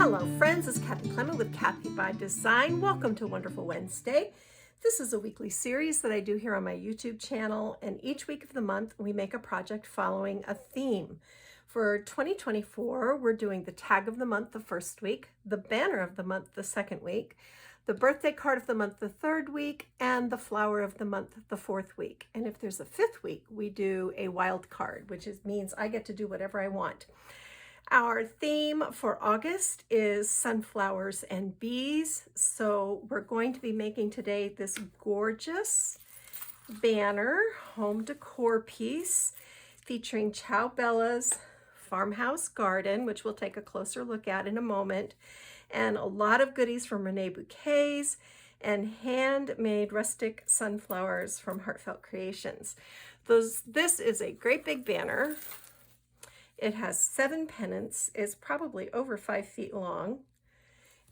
Hello friends, it's Kathy Clement with Kathy by Design. Welcome to Wonderful Wednesday. This is a weekly series that I do here on my YouTube channel, and each week of the month we make a project following a theme. For 2024, we're doing the tag of the month the first week, the banner of the month the second week, the birthday card of the month the third week, and the flower of the month the fourth week. And if there's a fifth week, we do a wild card, which means I get to do whatever I want. Our theme for August is sunflowers and bees. So we're going to be making today this gorgeous banner home decor piece featuring Ciao Bella's Farmhouse Garden, which we'll take a closer look at in a moment, and a lot of goodies from Reneabouquets and handmade rustic sunflowers from Heartfelt Creations. This is a great big banner. It has 7 pennants, it's probably over 5 feet long,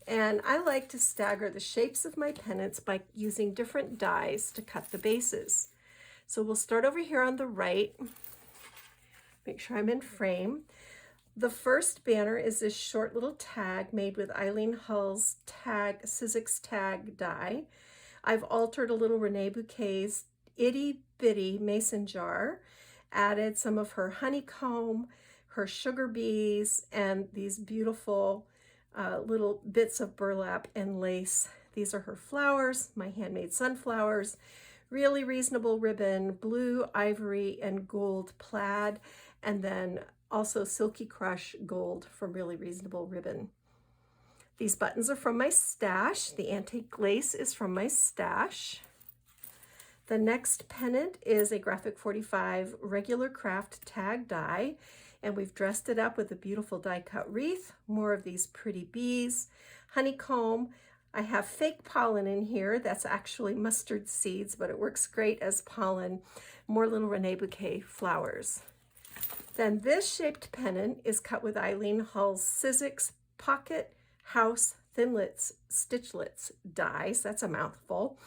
and I like to stagger the shapes of my pennants by using different dies to cut the bases. So we'll start over here on the right, make sure I'm in frame. The first banner is this short little tag made with Eileen Hull's Sizzix tag die. I've altered a little Reneabouquets itty bitty mason jar, added some of her honeycomb, her sugar bees, and these beautiful little bits of burlap and lace. These are her flowers, my handmade sunflowers, really reasonable ribbon, blue, ivory, and gold plaid, and then also silky crush gold from really reasonable ribbon. These buttons are from my stash. The antique lace is from my stash. The next pennant is a Graphic 45 regular craft tag die, and we've dressed it up with a beautiful die cut wreath, more of these pretty bees, honeycomb. I have fake pollen in here. That's actually mustard seeds, but it works great as pollen. More little Reneabouquet flowers. Then this shaped pennant is cut with Eileen Hull's Sizzix Pocket House Thinlits Stitchlets dies. That's a mouthful.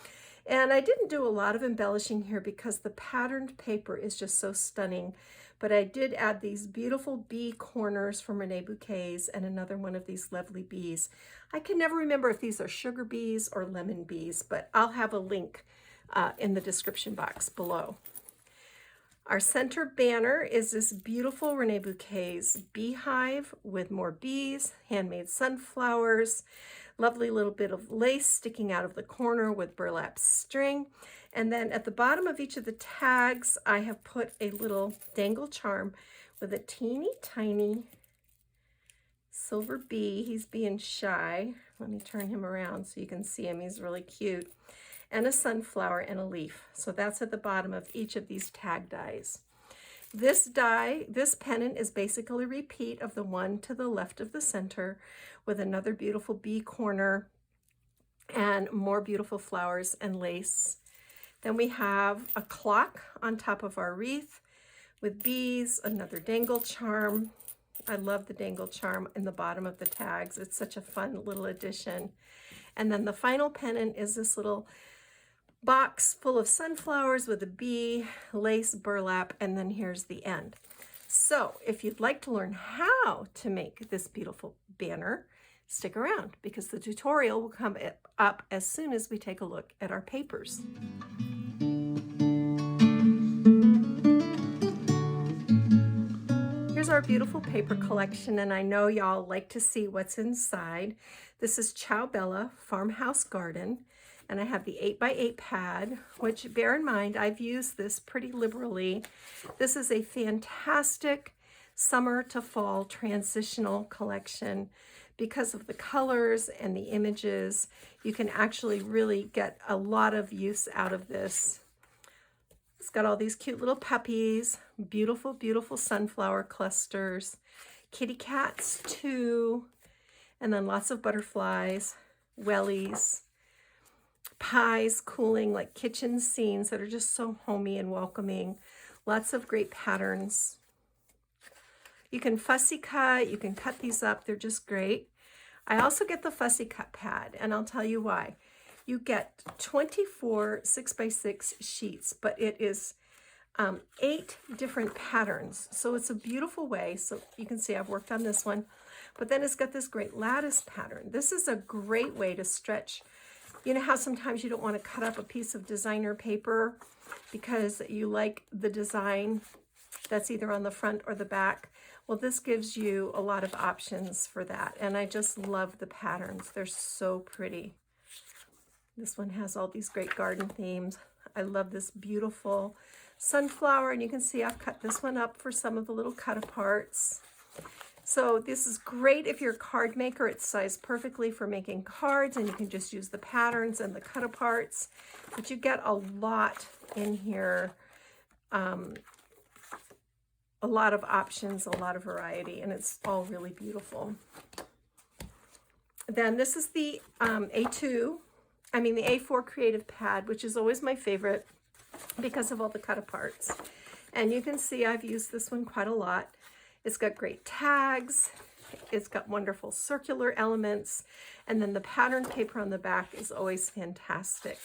And I didn't do a lot of embellishing here because the patterned paper is just so stunning, but I did add these beautiful bee corners from Reneabouquets and another one of these lovely bees. I can never remember if these are sugar bees or lemon bees, but I'll have a link in the description box below. Our center banner is this beautiful Reneabouquets beehive with more bees, handmade sunflowers, lovely little bit of lace sticking out of the corner with burlap string. And then at the bottom of each of the tags, I have put a little dangle charm with a teeny tiny silver bee. He's being shy. Let me turn him around so you can see him. He's really cute. And a sunflower and a leaf. So that's at the bottom of each of these tag dies. This pennant is basically a repeat of the one to the left of the center with another beautiful bee corner and more beautiful flowers and lace. Then we have a clock on top of our wreath with bees, another dangle charm. I love the dangle charm in the bottom of the tags. It's such a fun little addition. And then the final pennant is this little box full of sunflowers with a bee, lace, burlap, and then here's the end. So if you'd like to learn how to make this beautiful banner, stick around because the tutorial will come up as soon as we take a look at our papers. Here's our beautiful paper collection, and I know y'all like to see what's inside. This is Ciao Bella Farmhouse Garden, and I have the 8x8 pad, which bear in mind, I've used this pretty liberally. This is a fantastic summer to fall transitional collection. Because of the colors and the images, you can actually really get a lot of use out of this. It's got all these cute little puppies, beautiful, beautiful sunflower clusters, kitty cats too, and then lots of butterflies, wellies, pies cooling, like kitchen scenes that are just so homey and welcoming. Lots of great patterns. You can fussy cut, you can cut these up, they're just great. I also get the fussy cut pad, and I'll tell you why. You get 24 6x6 sheets, but it is 8 different patterns. So it's a beautiful way. So you can see I've worked on this one, but then it's got this great lattice pattern. This is a great way to stretch. You know how sometimes you don't want to cut up a piece of designer paper because you like the design that's either on the front or the back? Well, this gives you a lot of options for that. And I just love the patterns. They're so pretty. This one has all these great garden themes. I love this beautiful sunflower, and you can see I've cut this one up for some of the little cut aparts. So this is great if you're a card maker. It's sized perfectly for making cards, and you can just use the patterns and the cut aparts. But you get a lot in here, a lot of options, a lot of variety, and it's all really beautiful. Then this is the the A4 Creative Pad, which is always my favorite because of all the cut aparts. And you can see I've used this one quite a lot. It's got great tags. It's got wonderful circular elements. And then the pattern paper on the back is always fantastic.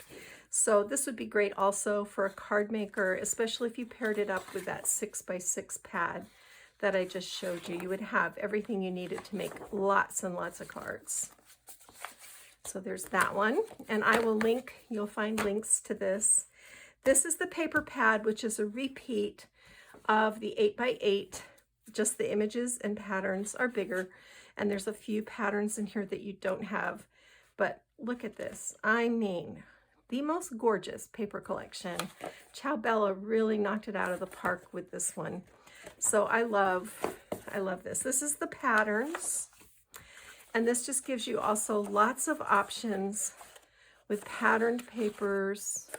So this would be great also for a card maker, especially if you paired it up with that 6x6 pad that I just showed you. You would have everything you needed to make lots and lots of cards. So there's that one. And I will link, you'll find links to this. This is the paper pad, which is a repeat of the 8x8. Just the images and patterns are bigger. And there's a few patterns in here that you don't have. But look at this. I mean, the most gorgeous paper collection. Ciao Bella really knocked it out of the park with this one. So I love this. This is the patterns. And this just gives you also lots of options with patterned papers.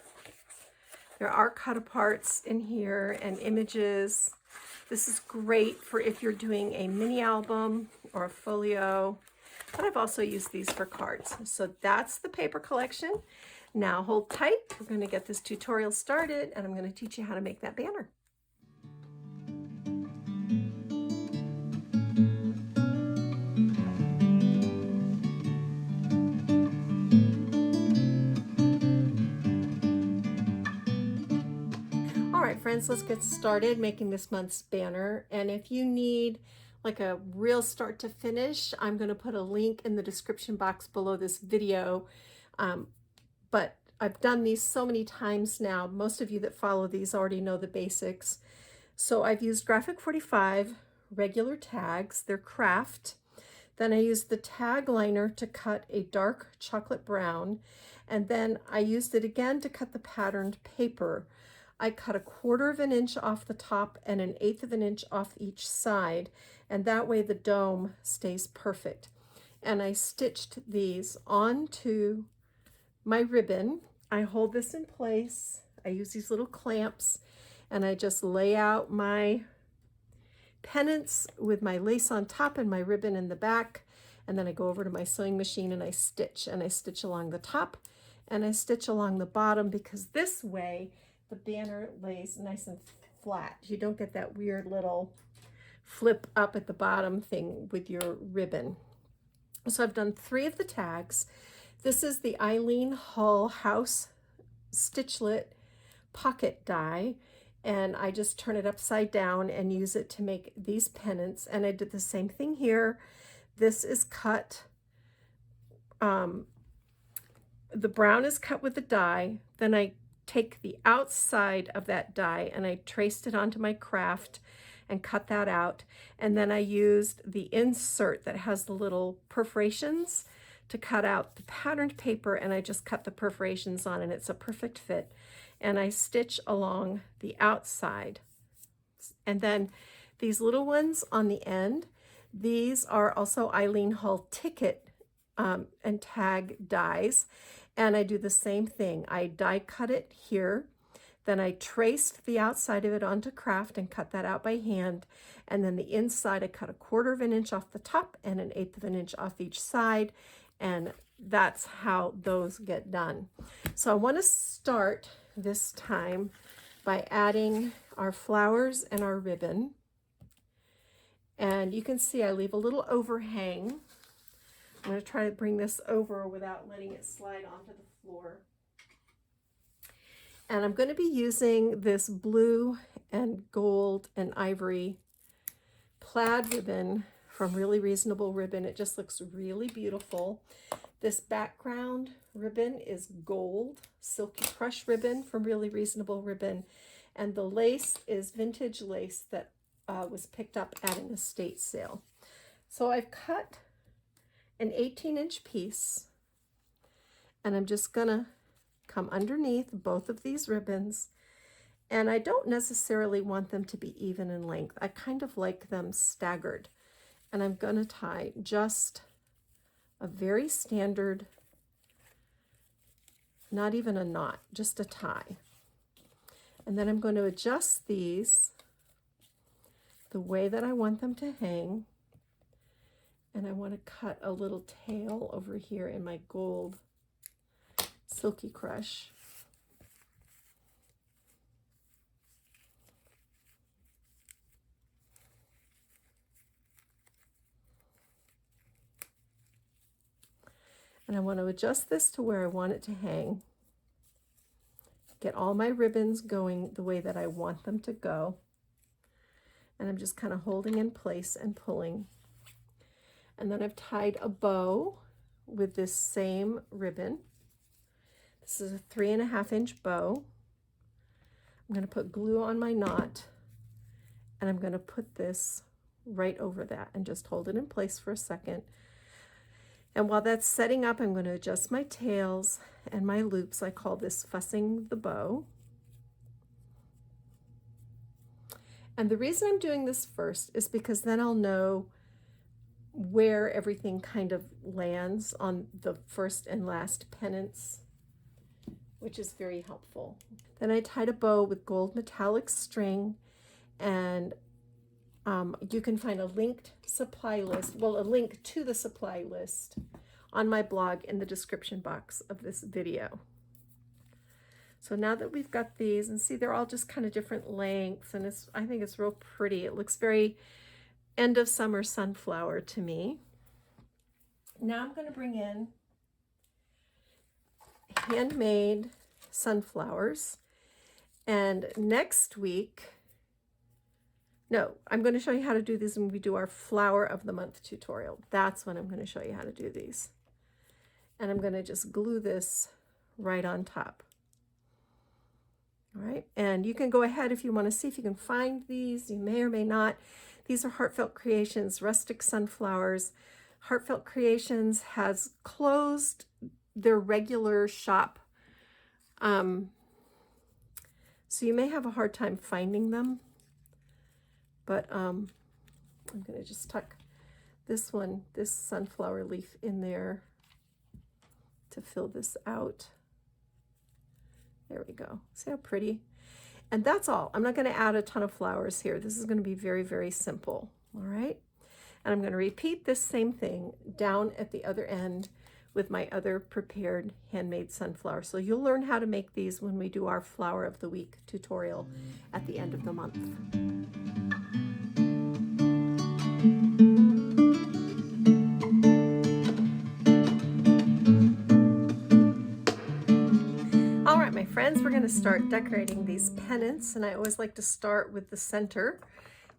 There are cut aparts in here and images. This is great for if you're doing a mini album or a folio. But I've also used these for cards. So that's the paper collection. Now hold tight. We're going to get this tutorial started, and I'm going to teach you how to make that banner. All right, friends, let's get started making this month's banner. And if you need like a real start to finish, I'm going to put a link in the description box below this video. But I've done these so many times now. Most of you that follow these already know the basics. So I've used Graphic 45 regular tags. They're craft. Then I used the tag liner to cut a dark chocolate brown. And then I used it again to cut the patterned paper. I cut 1/4 of an inch off the top and 1/8 of an inch off each side. And that way the dome stays perfect. And I stitched these onto my ribbon. I hold this in place. I use these little clamps, and I just lay out my pennants with my lace on top and my ribbon in the back. And then I go over to my sewing machine and I stitch along the top and I stitch along the bottom, because this way the banner lays nice and flat. You don't get that weird little flip up at the bottom thing with your ribbon. So I've done 3 of the tags. This is the Eileen Hull House Stitchlet pocket die, and I just turn it upside down and use it to make these pennants. And I did the same thing here. This is cut, the brown is cut with the die. Then I take the outside of that die and I traced it onto my craft and cut that out. And then I used the insert that has the little perforations to cut out the patterned paper, and I just cut the perforations on, and it's a perfect fit. And I stitch along the outside. And then these little ones on the end, these are also Eileen Hull ticket and tag dies. And I do the same thing. I die cut it here. Then I traced the outside of it onto craft and cut that out by hand. And then the inside, I cut 1/4 of an inch off the top and 1/8 of an inch off each side. And that's how those get done. So I want to start this time by adding our flowers and our ribbon. And you can see I leave a little overhang. I'm going to try to bring this over without letting it slide onto the floor. And I'm going to be using this blue and gold and ivory plaid ribbon from Really Reasonable Ribbon. It just looks really beautiful. This background ribbon is gold, Silky Crush ribbon from Really Reasonable Ribbon. And the lace is vintage lace that was picked up at an estate sale. So I've cut an 18-inch piece, and I'm just gonna come underneath both of these ribbons. And I don't necessarily want them to be even in length. I kind of like them staggered. And I'm gonna tie just a very standard, not even a knot, just a tie. And then I'm going to adjust these the way that I want them to hang. And I want to cut a little tail over here in my gold Silky Crush. And I want to adjust this to where I want it to hang. Get all my ribbons going the way that I want them to go. And I'm just kind of holding in place and pulling. And then I've tied a bow with this same ribbon. This is a 3.5-inch bow. I'm going to put glue on my knot, and I'm going to put this right over that and just hold it in place for a second. And while that's setting up, I'm going to adjust my tails and my loops. I call this fussing the bow. And the reason I'm doing this first is because then I'll know where everything kind of lands on the first and last pennants, which is very helpful. Then I tied a bow with gold metallic string, and you can find a linked supply list, well, a link to the supply list on my blog in the description box of this video. So now that we've got these, and see, they're all just kind of different lengths, and I think it's real pretty. It looks very end of summer sunflower to me. Now I'm going to bring in handmade sunflowers, and next week, no, I'm going to show you how to do these when we do our Flower of the Month tutorial. That's when I'm going to show you how to do these. And I'm going to just glue this right on top. All right, and you can go ahead if you want to see if you can find these. You may or may not. These are Heartfelt Creations Rustic Sunflowers. Heartfelt Creations has closed their regular shop, so you may have a hard time finding them. But I'm going to just tuck this sunflower leaf in there to fill this out. There we go. See how pretty? And that's all. I'm not going to add a ton of flowers here. This is going to be very, very simple. All right. And I'm going to repeat this same thing down at the other end with my other prepared handmade sunflower. So you'll learn how to make these when we do our Flower of the Week tutorial at the end of the month. All right, my friends, we're going to start decorating these pennants, and I always like to start with the center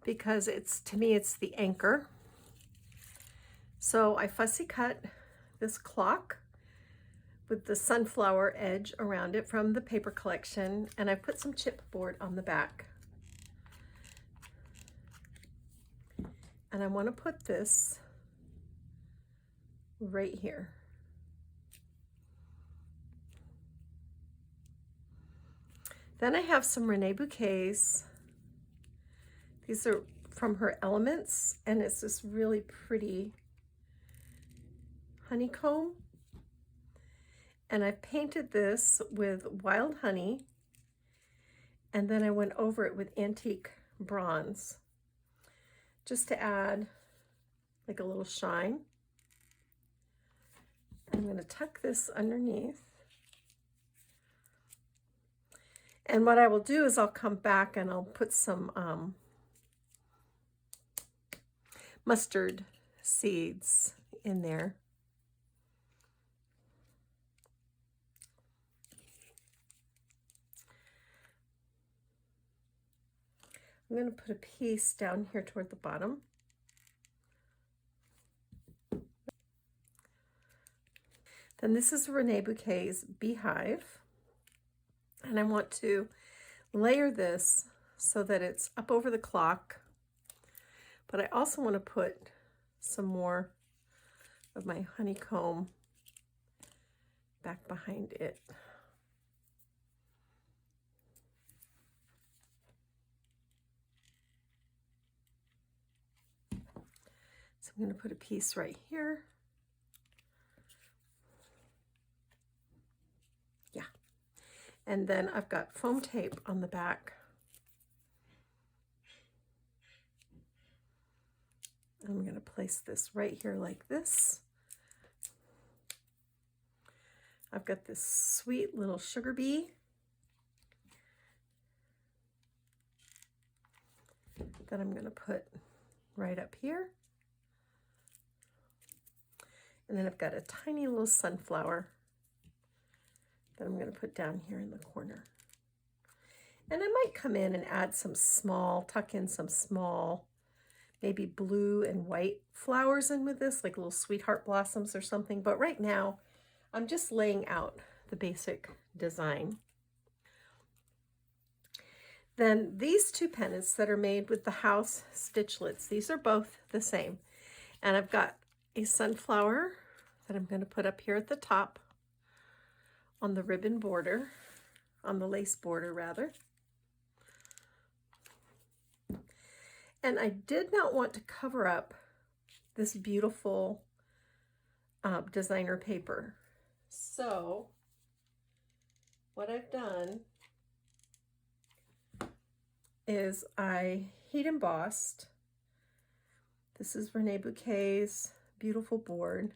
because to me it's the anchor. So I fussy cut this clock with the sunflower edge around it from the paper collection, and I put some chipboard on the back. And I want to put this right here. Then I have some Reneabouquets. These are from her Elements, and it's this really pretty honeycomb. And I painted this with wild honey, and then I went over it with antique bronze, just to add like a little shine. I'm going to tuck this underneath. And what I will do is I'll come back and I'll put some mustard seeds in there. I'm going to put a piece down here toward the bottom. Then this is Reneabouquets Beehive, and I want to layer this so that it's up over the clock, but I also want to put some more of my honeycomb back behind it. So I'm going to put a piece right here. Yeah. And then I've got foam tape on the back. I'm going to place this right here like this. I've got this sweet little sugar bee that I'm going to put right up here. And then I've got a tiny little sunflower that I'm going to put down here in the corner. And I might come in and add some small, tuck in some small, maybe blue and white flowers in with this, like little sweetheart blossoms or something. But right now, I'm just laying out the basic design. Then these two pennants that are made with the house stitchlets, these are both the same. And I've got a sunflower that I'm going to put up here at the top on the ribbon border, on the lace border rather. And I did not want to cover up this beautiful designer paper. So what I've done is I heat embossed. This is Reneabouquets beautiful board.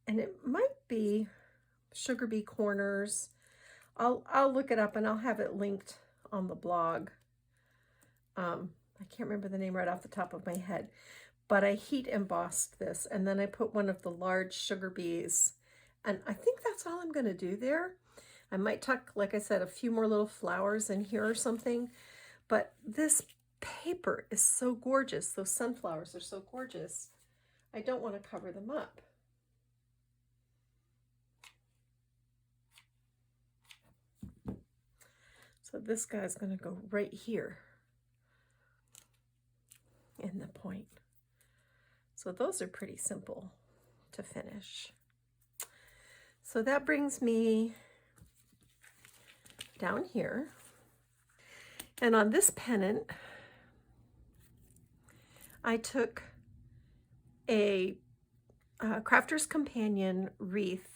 And it might be sugar bee corners. I'll look it up and I'll have it linked on the blog. I can't remember the name right off the top of my head, but I heat embossed this, and then I put one of the large sugar bees, and I think that's all I'm going to do there. I might tuck, like I said, a few more little flowers in here or something, but this paper is so gorgeous. Those sunflowers are so gorgeous. I don't want to cover them up. So this guy's going to go right here in the point. So those are pretty simple to finish. So that brings me down here. And on this pennant, I took a Crafter's Companion wreath,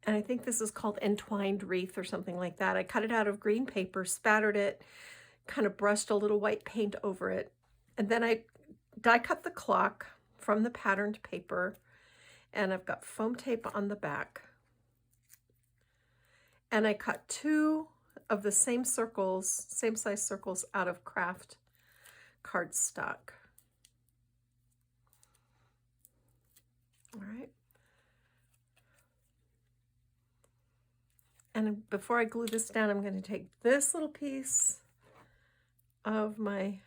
and I think this is called Entwined Wreath or something like that. I cut it out of green paper, spattered it, kind of brushed a little white paint over it, and then I die cut the clock from the patterned paper, and I've got foam tape on the back. And I cut 2 of the same circles, same size circles out of craft cardstock. All right. And before I glue this down, I'm going to take this little piece of my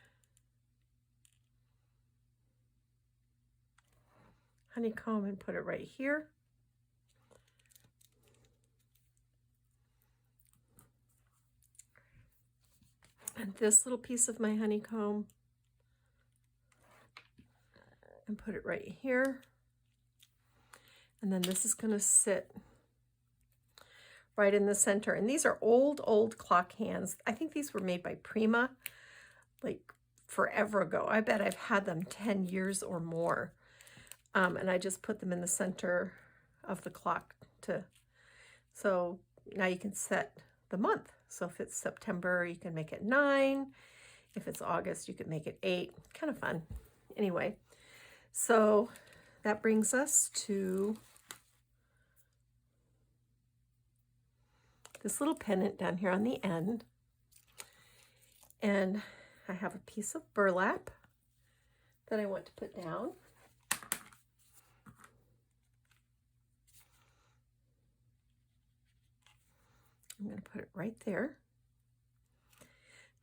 honeycomb and put it right here. And this little piece of my honeycomb and put it right here. And then this is going to sit right in the center. And these are old clock hands. I think these were made by Prima like forever ago. I bet I've had them 10 years or more. And I just put them in the center of the clock so now you can set the month. So if it's September, you can make it 9. If it's August, you can make it 8. Kind of fun. Anyway, so that brings us to this little pennant down here on the end. And I have a piece of burlap that I want to put down. I'm going to put it right there.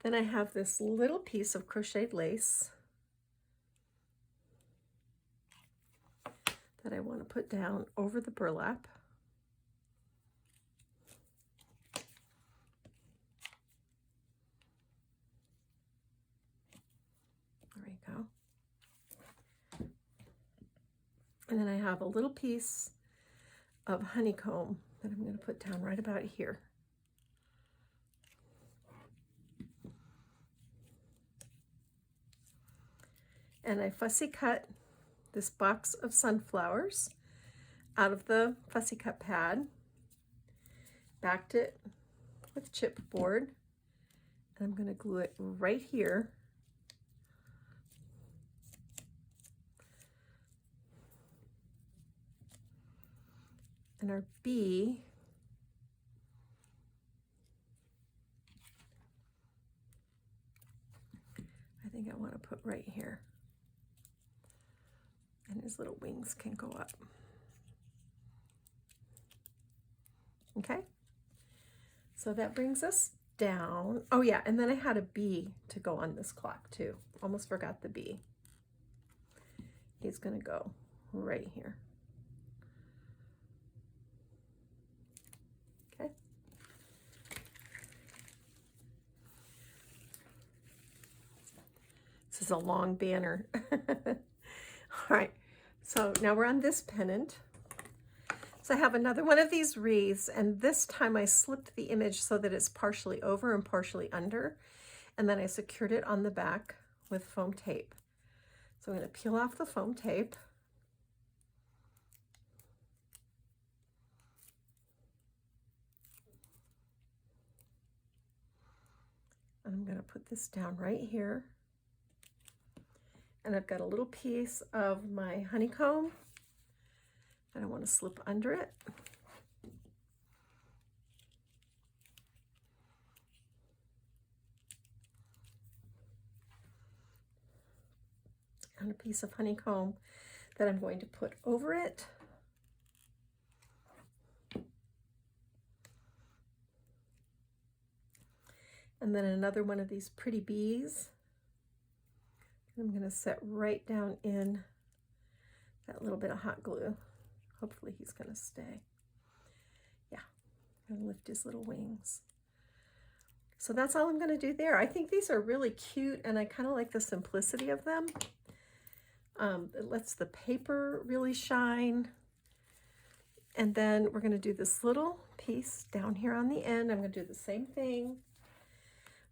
Then I have this little piece of crocheted lace that I want to put down over the burlap. There we go. And then I have a little piece of honeycomb that I'm going to put down right about here. And I fussy cut this box of sunflowers out of the fussy cut pad, backed it with chipboard, and I'm going to glue it right here. And our bee, I think I want to put right here. And his little wings can go up. Okay, so that brings us down. Oh yeah, and then I had a bee to go on this clock too. Almost forgot the bee. He's gonna go right here. Okay. This is a long banner. All right, so now we're on this pennant. So I have another one of these wreaths, and this time I slipped the image so that it's partially over and partially under, and then I secured it on the back with foam tape. So I'm going to peel off the foam tape. And I'm going to put this down right here. And I've got a little piece of my honeycomb that I want to slip under it. And a piece of honeycomb that I'm going to put over it. And then another one of these pretty bees. I'm going to set right down in that little bit of hot glue. Hopefully he's going to stay. Yeah, I'm going to lift his little wings. So that's all I'm going to do there. I think these are really cute, and I kind of like the simplicity of them. It lets the paper really shine. And then we're going to do this little piece down here on the end. I'm going to do the same thing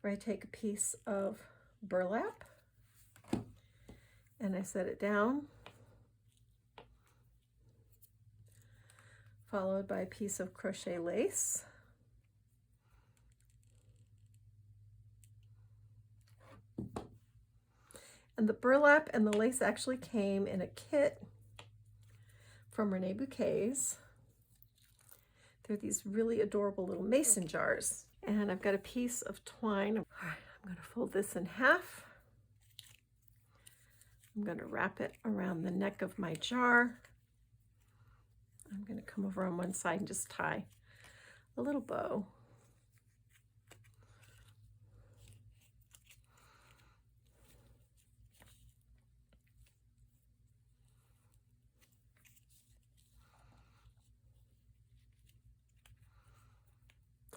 where I take a piece of burlap and I set it down, followed by a piece of crochet lace. And the burlap and the lace actually came in a kit from Reneabouquets. They're these really adorable little mason jars. And I've got a piece of twine. I'm going to fold this in half. I'm going to wrap it around the neck of my jar. I'm going to come over on one side and just tie a little bow.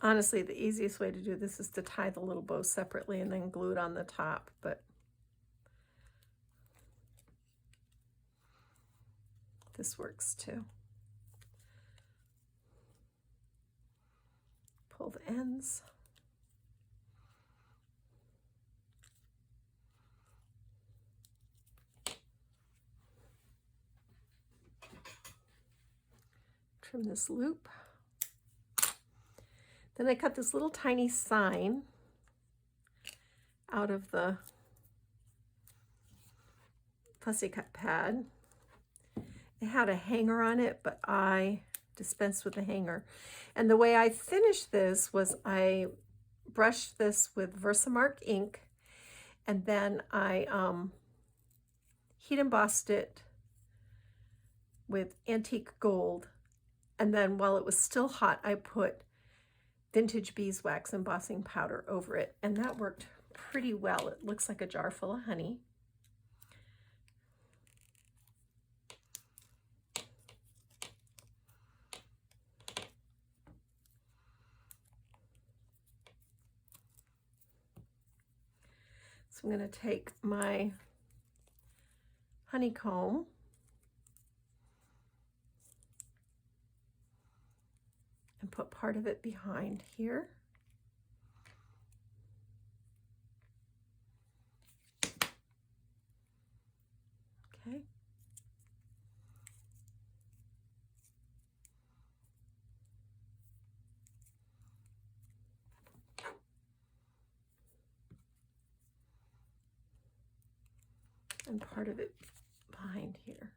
Honestly, the easiest way to do this is to tie the little bow separately and then glue it on the top, but this works too. Pull the ends. Trim this loop. Then I cut this little tiny sign out of the fussy cut pad. It had a hanger on it, but I dispensed with the hanger. And the way I finished this was I brushed this with Versamark ink, and then I heat embossed it with antique gold. And then while it was still hot, I put vintage beeswax embossing powder over it, and that worked pretty well. It looks like a jar full of honey. So I'm going to take my honeycomb and put part of it behind here. Okay. And part of it behind here.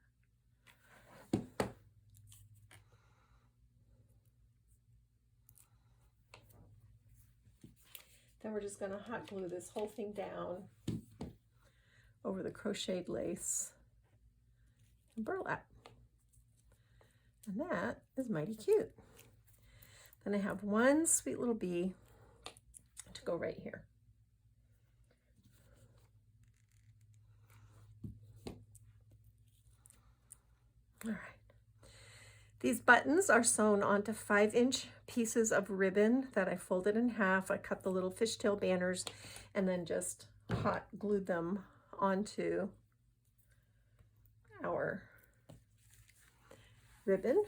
Then we're just going to hot glue this whole thing down over the crocheted lace and burlap. And that is mighty cute. Then I have one sweet little bee to go right here. All right. These buttons are sewn onto 5-inch pieces of ribbon that I folded in half. I cut the little fishtail banners and then just hot glued them onto our ribbon.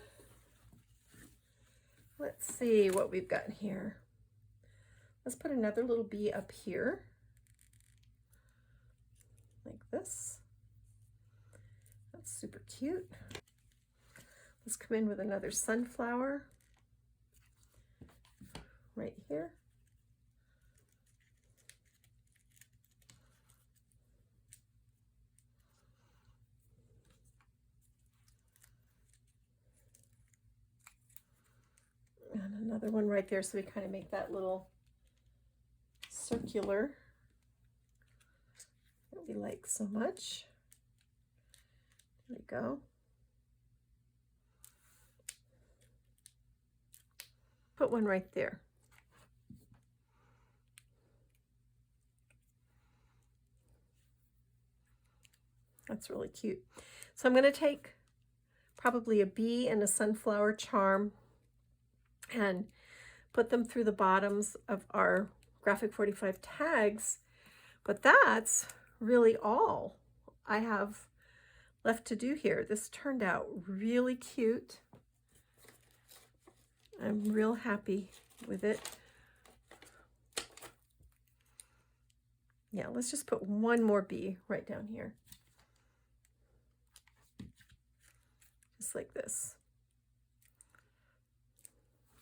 Let's see what we've got here. Let's put another little bee up here, like this. That's super cute. Let's come in with another sunflower right here. And another one right there, so we kind of make that little circular that we like so much. There we go. Put one right there. That's really cute. So I'm going to take probably a bee and a sunflower charm and put them through the bottoms of our Graphic 45 tags, but that's really all I have left to do here. This turned out really cute. I'm real happy with it. Yeah, let's just put one more bee right down here. Just like this.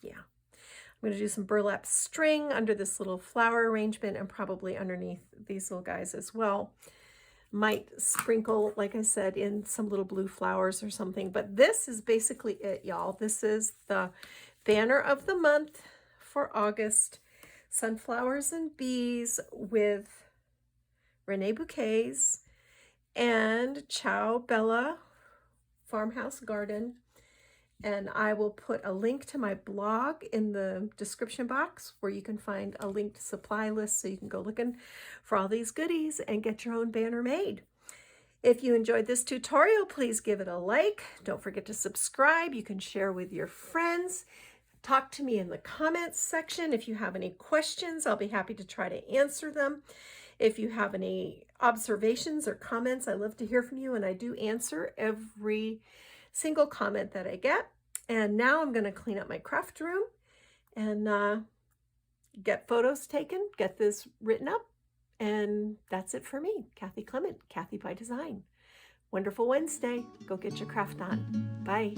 Yeah. I'm going to do some burlap string under this little flower arrangement and probably underneath these little guys as well. Might sprinkle, like I said, in some little blue flowers or something. But this is basically it, y'all. This is the banner of the month for August. Sunflowers and bees with Reneabouquets and Ciao Bella Farmhouse Garden. And I will put a link to my blog in the description box where you can find a linked supply list so you can go looking for all these goodies and get your own banner made. If you enjoyed this tutorial, please give it a like. Don't forget to subscribe. You can share with your friends. Talk to me in the comments section. If you have any questions, I'll be happy to try to answer them. If you have any observations or comments, I love to hear from you, and I do answer every single comment that I get. And now I'm going to clean up my craft room and get photos taken, get this written up, and that's it for me. Kathy Clement, Kathy by Design. Wonderful Wednesday. Go get your craft on. Bye.